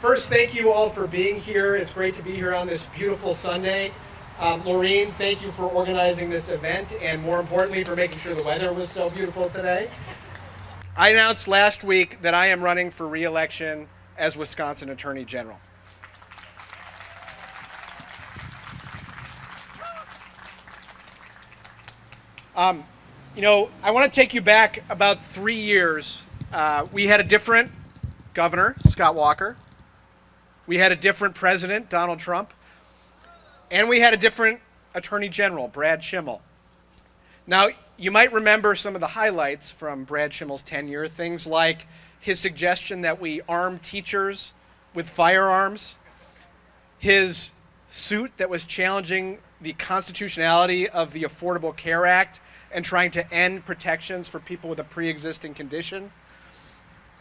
First, thank you all for being here. It's great to be here on this beautiful Sunday. Laureen, thank you for organizing this event and more importantly for making sure the weather was so beautiful today. I announced last week that I am running for re-election as Wisconsin Attorney General. I want to take you back about 3 years. We had a different governor, Scott Walker. We had a different president, Donald Trump. And we had a different attorney general, Brad Schimmel. Now, you might remember some of the highlights from Brad Schimmel's tenure, things like his suggestion that we arm teachers with firearms, his suit that was challenging the constitutionality of the Affordable Care Act and trying to end protections for people with a pre-existing condition,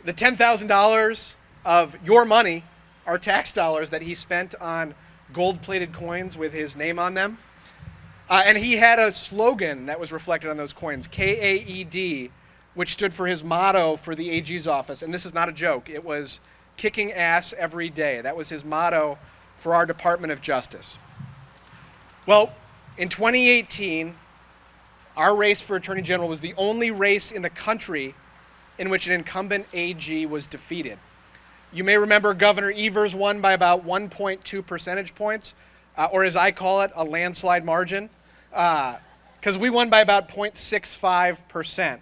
the $10,000 of your money, our tax dollars, that he spent on gold-plated coins with his name on them. And he had a slogan that was reflected on those coins, KAED, which stood for his motto for the AG's office. And this is not a joke. It was kicking ass every day. That was his motto for our Department of Justice. Well, in 2018, our race for Attorney General was the only race in the country in which an incumbent AG was defeated. You may remember Governor Evers won by about 1.2 percentage points, or as I call it, a landslide margin, because we won by about 0.65%.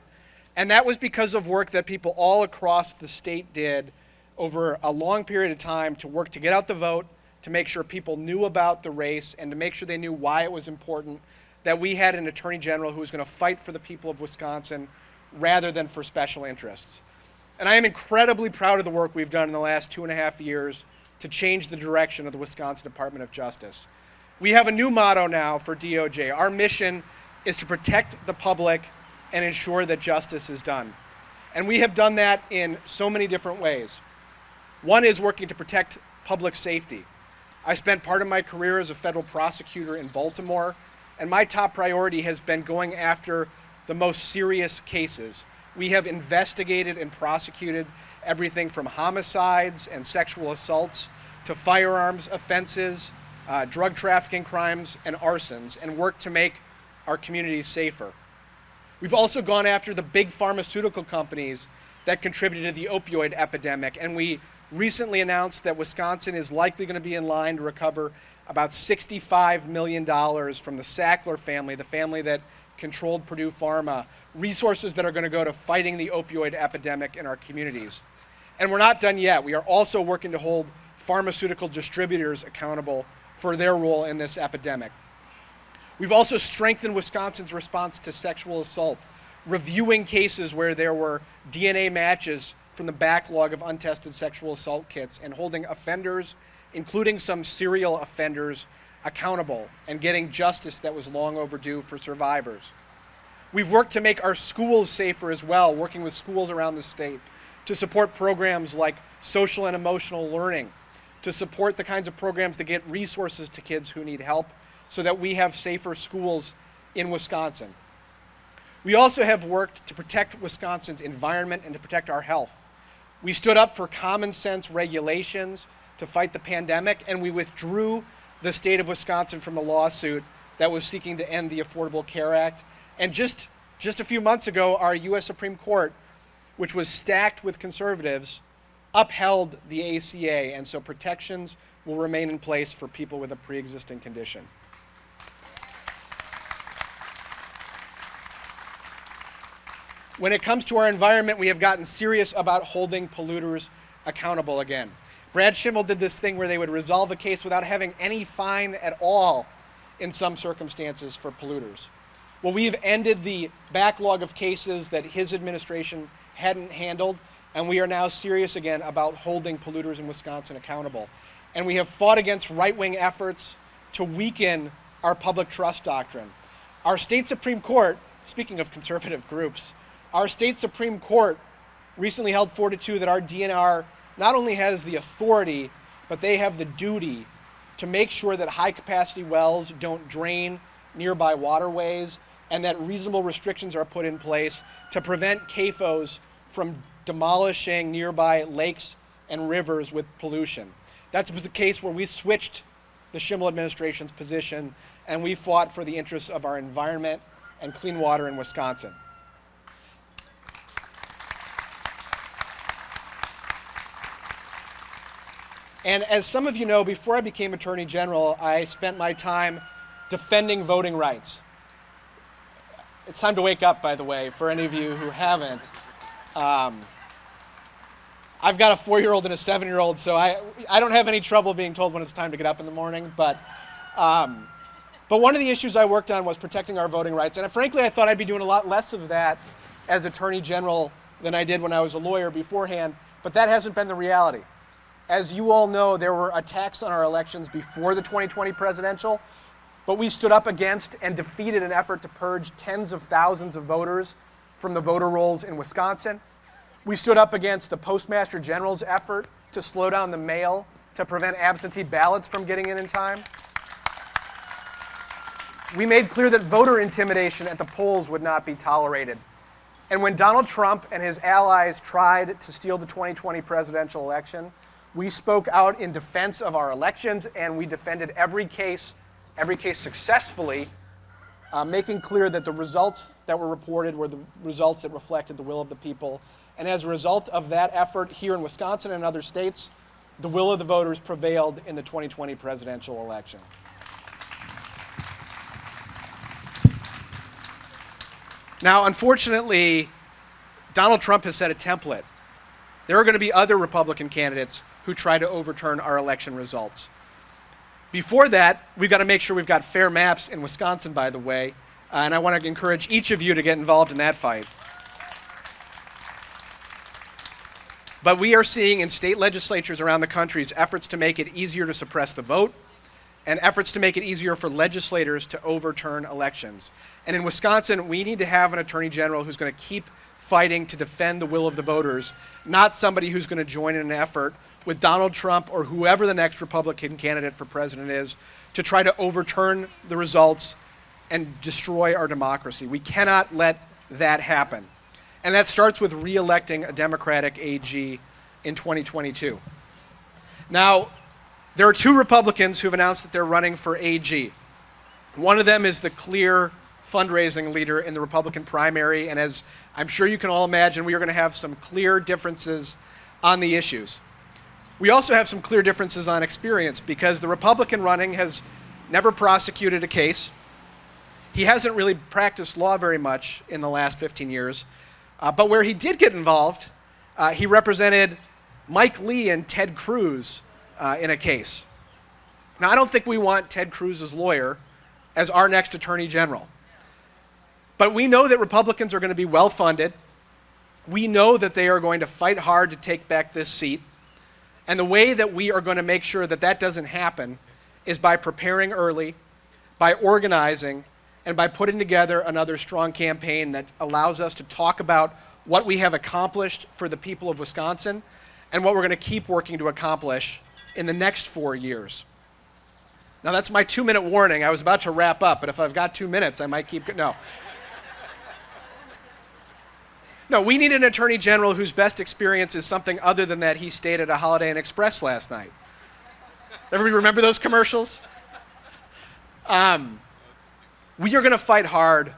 And that was because of work that people all across the state did over a long period of time to work to get out the vote, to make sure people knew about the race, and to make sure they knew why it was important that we had an attorney general who was going to fight for the people of Wisconsin rather than for special interests. And I am incredibly proud of the work we've done in the last 2.5 years to change the direction of the Wisconsin Department of Justice. We have a new motto now for DOJ. Our mission is to protect the public and ensure that justice is done. And we have done that in so many different ways. One is working to protect public safety. I spent part of my career as a federal prosecutor in Baltimore, and my top priority has been going after the most serious cases. We have investigated and prosecuted everything from homicides and sexual assaults to firearms offenses, drug trafficking crimes, and arsons, and worked to make our communities safer. We've also gone after the big pharmaceutical companies that contributed to the opioid epidemic, and we recently announced that Wisconsin is likely going to be in line to recover about $65 million from the Sackler family, the family that controlled Purdue Pharma, resources that are going to go to fighting the opioid epidemic in our communities. And we're not done yet. We are also working to hold pharmaceutical distributors accountable for their role in this epidemic. We've also strengthened Wisconsin's response to sexual assault, reviewing cases where there were DNA matches from the backlog of untested sexual assault kits, and holding offenders, including some serial offenders, accountable and getting justice that was long overdue for survivors. We've worked to make our schools safer as well, working with schools around the state to support programs like social and emotional learning, to support the kinds of programs that get resources to kids who need help so that we have safer schools in Wisconsin. We also have worked to protect Wisconsin's environment and to protect our health. We stood up for common sense regulations to fight the pandemic, and we withdrew the state of Wisconsin from the lawsuit that was seeking to end the Affordable Care Act. And just a few months ago, our U.S. Supreme Court, which was stacked with conservatives, upheld the ACA, and so protections will remain in place for people with a pre-existing condition. When it comes to our environment, we have gotten serious about holding polluters accountable again. Brad Schimmel did this thing where they would resolve a case without having any fine at all in some circumstances for polluters. Well, we've ended the backlog of cases that his administration hadn't handled, and we are now serious again about holding polluters in Wisconsin accountable. And we have fought against right-wing efforts to weaken our public trust doctrine. Our state Supreme Court, speaking of conservative groups, our state Supreme Court recently held 4-2 that our DNR not only has the authority, but they have the duty to make sure that high-capacity wells don't drain nearby waterways and that reasonable restrictions are put in place to prevent CAFOs from demolishing nearby lakes and rivers with pollution. That was the case where we switched the Schimmel administration's position and we fought for the interests of our environment and clean water in Wisconsin. And as some of you know, before I became Attorney General, I spent my time defending voting rights. It's time to wake up, by the way, for any of you who haven't. I've got a 4-year-old and a 7-year-old, so I don't have any trouble being told when it's time to get up in the morning. But one of the issues I worked on was protecting our voting rights. And frankly, I thought I'd be doing a lot less of that as Attorney General than I did when I was a lawyer beforehand. But that hasn't been the reality. As you all know, there were attacks on our elections before the 2020 presidential, but we stood up against and defeated an effort to purge tens of thousands of voters from the voter rolls in Wisconsin. We stood up against the Postmaster General's effort to slow down the mail to prevent absentee ballots from getting in time. We made clear that voter intimidation at the polls would not be tolerated. And when Donald Trump and his allies tried to steal the 2020 presidential election, we spoke out in defense of our elections, and we defended every case successfully, making clear that the results that were reported were the results that reflected the will of the people. And as a result of that effort here in Wisconsin and other states, the will of the voters prevailed in the 2020 presidential election. Now, unfortunately, Donald Trump has set a template. There are going to be other Republican candidates who try to overturn our election results. Before that, we've got to make sure we've got fair maps in Wisconsin, by the way, and I want to encourage each of you to get involved in that fight. But we are seeing in state legislatures around the country efforts to make it easier to suppress the vote and efforts to make it easier for legislators to overturn elections. And in Wisconsin, we need to have an attorney general who's going to keep fighting to defend the will of the voters, not somebody who's going to join in an effort with Donald Trump or whoever the next Republican candidate for president is to try to overturn the results and destroy our democracy. We cannot let that happen. And that starts with re-electing a Democratic AG in 2022. Now, there are 2 Republicans who've announced that they're running for AG. One of them is the clear fundraising leader in the Republican primary, and as I'm sure you can all imagine, we are going to have some clear differences on the issues. We also have some clear differences on experience because the Republican running has never prosecuted a case. He hasn't really practiced law very much in the last 15 years. But where he did get involved, he represented Mike Lee and Ted Cruz in a case. Now, I don't think we want Ted Cruz's lawyer as our next attorney general. But we know that Republicans are going to be well-funded. We know that they are going to fight hard to take back this seat. And the way that we are going to make sure that that doesn't happen is by preparing early, by organizing, and by putting together another strong campaign that allows us to talk about what we have accomplished for the people of Wisconsin and what we're going to keep working to accomplish in the next 4 years. Now, that's my 2-minute warning. I was about to wrap up, but if I've got 2 minutes, I might keep going. No, we need an attorney general whose best experience is something other than that he stayed at a Holiday Inn Express last night. Everybody remember those commercials? We are going to fight hard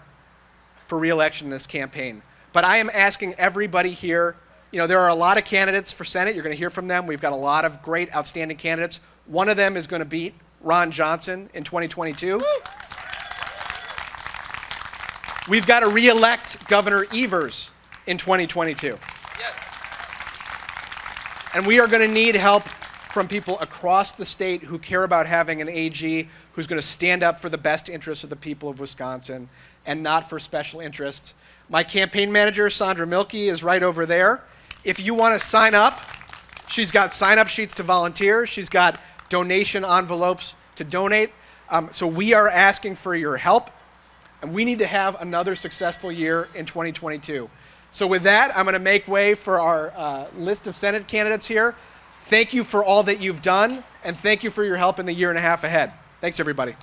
for re-election in this campaign. But I am asking everybody here, there are a lot of candidates for Senate. You're going to hear from them. We've got a lot of great, outstanding candidates. One of them is going to beat Ron Johnson in 2022. We've got to re-elect Governor Evers in 2022. And we are going to need help from people across the state who care about having an AG who's going to stand up for the best interests of the people of Wisconsin and not for special interests. My campaign manager, Sandra Milkey, is right over there. If you want to sign up, she's got sign-up sheets to volunteer. She's got donation envelopes to donate. So we are asking for your help, and we need to have another successful year in 2022. So with that, I'm going to make way for our list of Senate candidates here. Thank you for all that you've done, and thank you for your help in the year and a half ahead. Thanks, everybody.